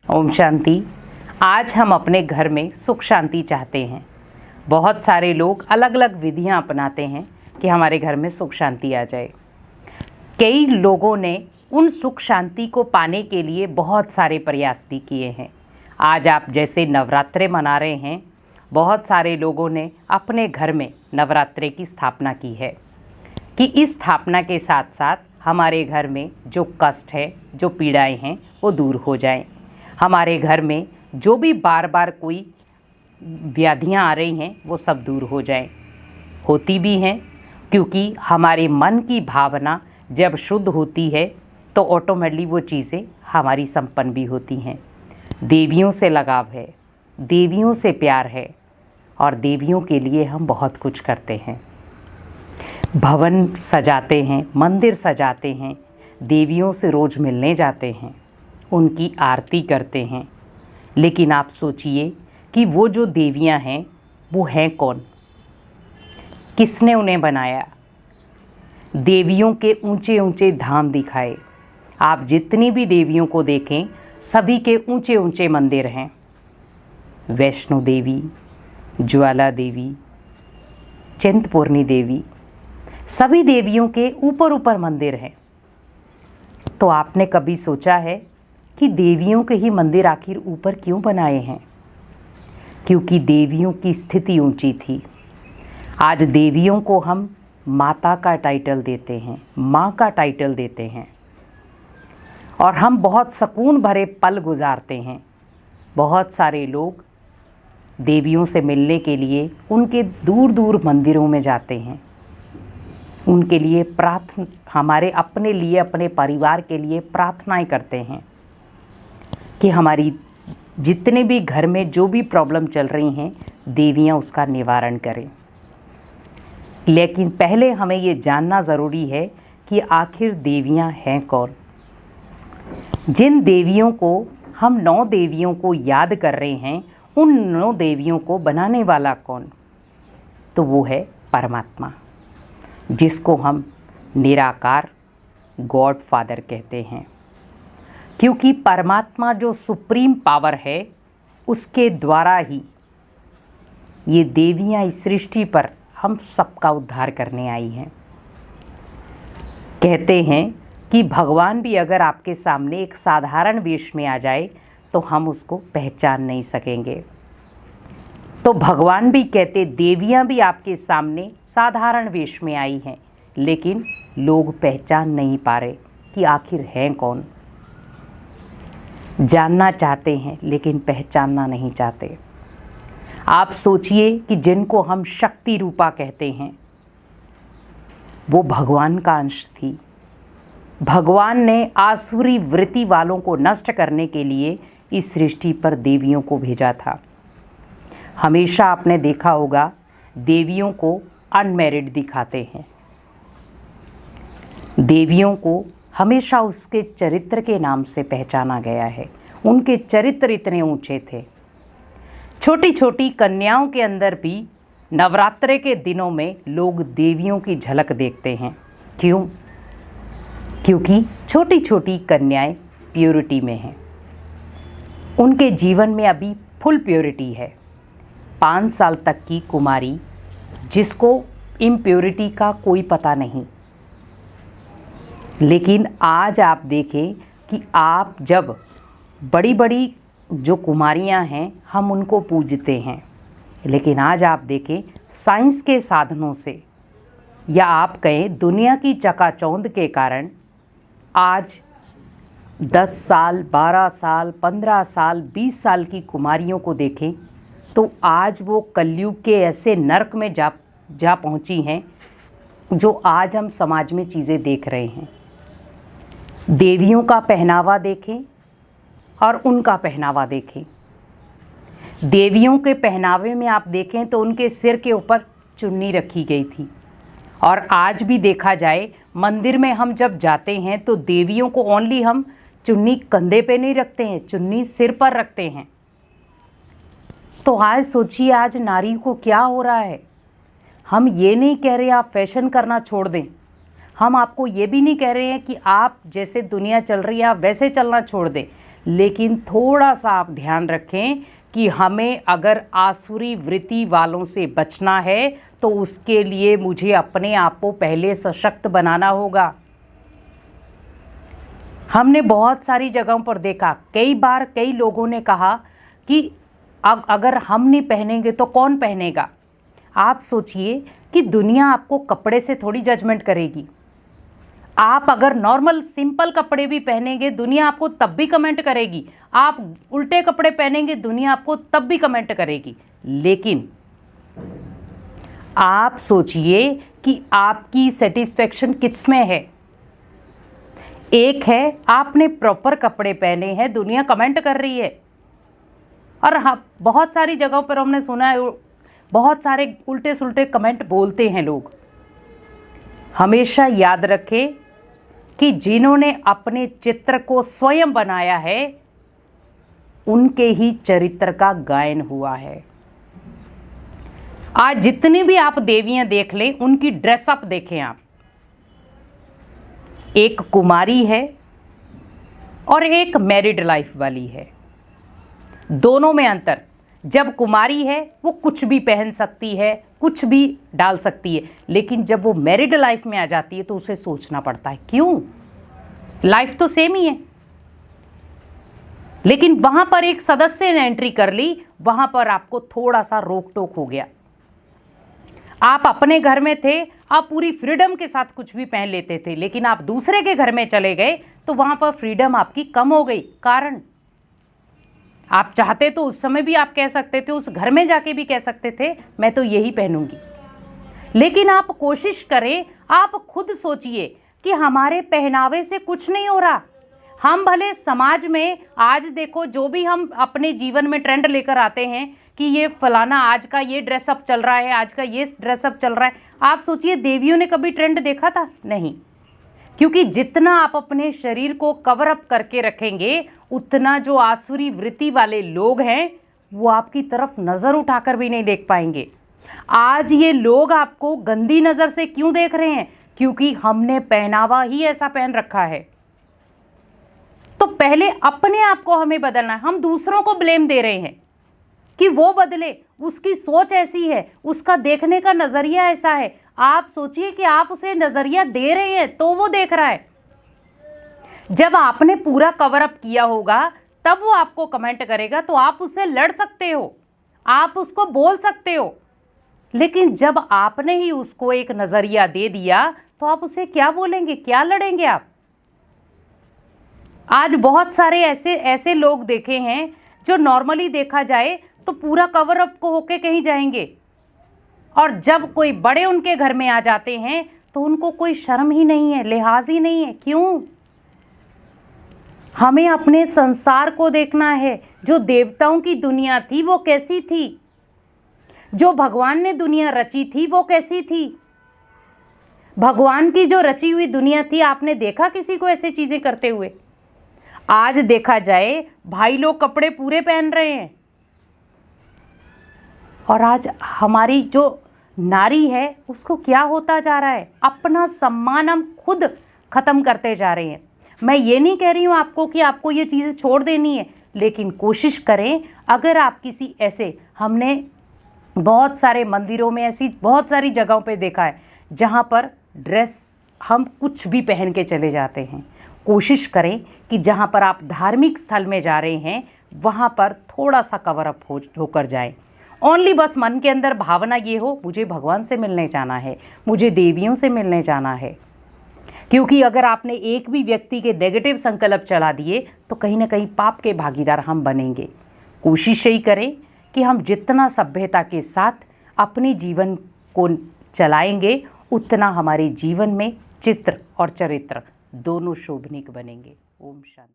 ओम शांति। आज हम अपने घर में सुख शांति चाहते हैं। बहुत सारे लोग अलग अलग विधियां अपनाते हैं कि हमारे घर में सुख शांति आ जाए। कई लोगों ने उन सुख शांति को पाने के लिए बहुत सारे प्रयास भी किए हैं। आज आप जैसे नवरात्रे मना रहे हैं, बहुत सारे लोगों ने अपने घर में नवरात्रे की स्थापना की है कि इस स्थापना के साथ साथ हमारे घर में जो कष्ट है, जो पीड़ाएं हैं, वो दूर हो जाएं। हमारे घर में जो भी बार बार कोई व्याधियां आ रही हैं, वो सब दूर हो जाएं। होती भी हैं, क्योंकि हमारे मन की भावना जब शुद्ध होती है तो ऑटोमेटिकली वो चीज़ें हमारी संपन्न भी होती हैं। देवियों से लगाव है, देवियों से प्यार है और देवियों के लिए हम बहुत कुछ करते हैं। भवन सजाते हैं, मंदिर सजाते हैं, देवियों से रोज़ मिलने जाते हैं, उनकी आरती करते हैं। लेकिन आप सोचिए कि वो जो देवियां हैं वो हैं कौन, किसने उन्हें बनाया। देवियों के ऊंचे ऊंचे धाम दिखाए। आप जितनी भी देवियों को देखें, सभी के ऊंचे ऊंचे मंदिर हैं। वैष्णो देवी, ज्वाला देवी, चिंतपूर्णी देवी, सभी देवियों के ऊपर ऊपर मंदिर हैं। तो आपने कभी सोचा है कि देवियों के ही मंदिर आखिर ऊपर क्यों बनाए हैं? क्योंकि देवियों की स्थिति ऊंची थी। आज देवियों को हम माता का टाइटल देते हैं, माँ का टाइटल देते हैं और हम बहुत सुकून भरे पल गुजारते हैं। बहुत सारे लोग देवियों से मिलने के लिए उनके दूर दूर मंदिरों में जाते हैं। उनके लिए हमारे अपने लिए, अपने परिवार के लिए प्रार्थनाएं करते हैं कि हमारी जितने भी घर में जो भी प्रॉब्लम चल रही हैं, देवियां उसका निवारण करें। लेकिन पहले हमें ये जानना ज़रूरी है कि आखिर देवियां हैं कौन। जिन देवियों को हम 9 देवियों को याद कर रहे हैं, उन 9 देवियों को बनाने वाला कौन? तो वो है परमात्मा, जिसको हम निराकार गॉड फादर कहते हैं। क्योंकि परमात्मा जो सुप्रीम पावर है, उसके द्वारा ही ये देवियां इस सृष्टि पर हम सबका उद्धार करने आई हैं। कहते हैं कि भगवान भी अगर आपके सामने एक साधारण वेश में आ जाए तो हम उसको पहचान नहीं सकेंगे। तो भगवान भी कहते, देवियां भी आपके सामने साधारण वेश में आई हैं, लेकिन लोग पहचान नहीं पा रहे कि आखिर हैं कौन। जानना चाहते हैं लेकिन पहचानना नहीं चाहते। आप सोचिए कि जिनको हम शक्ति रूपा कहते हैं, वो भगवान का अंश थी। भगवान ने आसुरी वृत्ति वालों को नष्ट करने के लिए इस सृष्टि पर देवियों को भेजा था। हमेशा आपने देखा होगा, देवियों को अनमैरिड दिखाते हैं। देवियों को हमेशा उसके चरित्र के नाम से पहचाना गया है। उनके चरित्र इतने ऊंचे थे। छोटी छोटी कन्याओं के अंदर भी नवरात्रे के दिनों में लोग देवियों की झलक देखते हैं। क्यों? क्योंकि छोटी छोटी कन्याएं प्योरिटी में हैं। उनके जीवन में अभी फुल प्योरिटी है। 5 साल तक की कुमारी, जिसको इम्प्योरिटी का कोई पता नहीं। लेकिन आज आप देखें कि आप जब बड़ी बड़ी जो कुमारियां हैं, हम उनको पूजते हैं। लेकिन आज आप देखें, साइंस के साधनों से, या आप कहें दुनिया की चकाचौंध के कारण, आज 10 साल, 12 साल, 15 साल, 20 साल की कुमारियों को देखें तो आज वो कलयुग के ऐसे नर्क में जा पहुंची हैं, जो आज हम समाज में चीज़ें देख रहे हैं। देवियों का पहनावा देखें और उनका पहनावा देखें। देवियों के पहनावे में आप देखें तो उनके सिर के ऊपर चुन्नी रखी गई थी। और आज भी देखा जाए, मंदिर में हम जब जाते हैं तो देवियों को ओनली हम चुन्नी कंधे पे नहीं रखते हैं, चुन्नी सिर पर रखते हैं। तो आज सोचिए, आज नारी को क्या हो रहा है। हम ये नहीं कह रहे आप फैशन करना छोड़ दें, हम आपको ये भी नहीं कह रहे हैं कि आप जैसे दुनिया चल रही है आप वैसे चलना छोड़ दें, लेकिन थोड़ा सा आप ध्यान रखें कि हमें अगर आसुरी वृत्ति वालों से बचना है तो उसके लिए मुझे अपने आप को पहले सशक्त बनाना होगा। हमने बहुत सारी जगहों पर देखा, कई बार कई लोगों ने कहा कि अगर हम नहीं पहनेंगे तो कौन पहनेगा। आप सोचिए कि दुनिया आपको कपड़े से थोड़ी जजमेंट करेगी। आप अगर नॉर्मल सिंपल कपड़े भी पहनेंगे दुनिया आपको तब भी कमेंट करेगी, आप उल्टे कपड़े पहनेंगे दुनिया आपको तब भी कमेंट करेगी। लेकिन आप सोचिए कि आपकी सेटिस्फैक्शन किस में है। एक है आपने प्रॉपर कपड़े पहने हैं, दुनिया कमेंट कर रही है। और हाँ, बहुत सारी जगहों पर हमने सुना है बहुत सारे उल्टे सुल्टे कमेंट बोलते हैं लोग। हमेशा याद रखें कि जिन्होंने अपने चित्र को स्वयं बनाया है उनके ही चरित्र का गायन हुआ है। आज जितनी भी आप देवियां देख लें उनकी ड्रेसअप देखें आप, एक कुमारी है और एक मैरिड लाइफ वाली है। दोनों में अंतर, जब कुमारी है वो कुछ भी पहन सकती है, कुछ भी डाल सकती है, लेकिन जब वो मैरिड लाइफ में आ जाती है तो उसे सोचना पड़ता है। क्यों? लाइफ तो सेम ही है, लेकिन वहां पर एक सदस्य ने एंट्री कर ली, वहां पर आपको थोड़ा सा रोक टोक हो गया। आप अपने घर में थे, आप पूरी फ्रीडम के साथ कुछ भी पहन लेते थे, लेकिन आप दूसरे के घर में चले गए तो वहां पर फ्रीडम आपकी कम हो गई। कारण आप चाहते तो उस समय भी आप कह सकते थे, उस घर में जाके भी कह सकते थे मैं तो यही पहनूंगी। लेकिन आप कोशिश करें, आप खुद सोचिए कि हमारे पहनावे से कुछ नहीं हो रहा। हम भले समाज में आज देखो जो भी हम अपने जीवन में ट्रेंड लेकर आते हैं कि ये फलाना आज का ये ड्रेसअप चल रहा है, आज का ये ड्रेसअप चल रहा है। आप सोचिए देवियों ने कभी ट्रेंड देखा था? नहीं, क्योंकि जितना आप अपने शरीर को कवर अप करके रखेंगे उतना जो आसुरी वृत्ति वाले लोग हैं वो आपकी तरफ नज़र उठाकर भी नहीं देख पाएंगे। आज ये लोग आपको गंदी नज़र से क्यों देख रहे हैं? क्योंकि हमने पहनावा ही ऐसा पहन रखा है। तो पहले अपने आप को हमें बदलना है। हम दूसरों को ब्लेम दे रहे हैं कि वो बदले, उसकी सोच ऐसी है, उसका देखने का नज़रिया ऐसा है। आप सोचिए कि आप उसे नज़रिया दे रहे हैं तो वो देख रहा है। जब आपने पूरा कवर अप किया होगा तब वो आपको कमेंट करेगा तो आप उससे लड़ सकते हो, आप उसको बोल सकते हो। लेकिन जब आपने ही उसको एक नज़रिया दे दिया तो आप उसे क्या बोलेंगे, क्या लड़ेंगे आप? आज बहुत सारे ऐसे लोग देखे हैं जो नॉर्मली देखा जाए तो पूरा कवर अप को होके कहीं जाएंगे, और जब कोई बड़े उनके घर में आ जाते हैं तो उनको कोई शर्म ही नहीं है, लिहाज ही नहीं है। क्यों? हमें अपने संसार को देखना है। जो देवताओं की दुनिया थी वो कैसी थी, जो भगवान ने दुनिया रची थी वो कैसी थी। भगवान की जो रची हुई दुनिया थी, आपने देखा किसी को ऐसे चीजें करते हुए? आज देखा जाए भाई लोग कपड़े पूरे पहन रहे हैं, और आज हमारी जो नारी है उसको क्या होता जा रहा है, अपना सम्मान हम खुद खत्म करते जा रहे हैं। मैं ये नहीं कह रही हूँ आपको कि आपको ये चीज़ें छोड़ देनी है, लेकिन कोशिश करें। अगर आप किसी ऐसे, हमने बहुत सारे मंदिरों में ऐसी बहुत सारी जगहों पे देखा है जहाँ पर ड्रेस हम कुछ भी पहन के चले जाते हैं। कोशिश करें कि जहाँ पर आप धार्मिक स्थल में जा रहे हैं वहाँ पर थोड़ा सा कवर अप होकर जाएं। ओनली बस मन के अंदर भावना ये हो, मुझे भगवान से मिलने जाना है, मुझे देवियों से मिलने जाना है। क्योंकि अगर आपने एक भी व्यक्ति के नेगेटिव संकल्प चला दिए तो कहीं ना कहीं पाप के भागीदार हम बनेंगे। कोशिश यही करें कि हम जितना सभ्यता के साथ अपने जीवन को चलाएंगे उतना हमारे जीवन में चित्र और चरित्र दोनों शोभनीक बनेंगे। ओम शांति।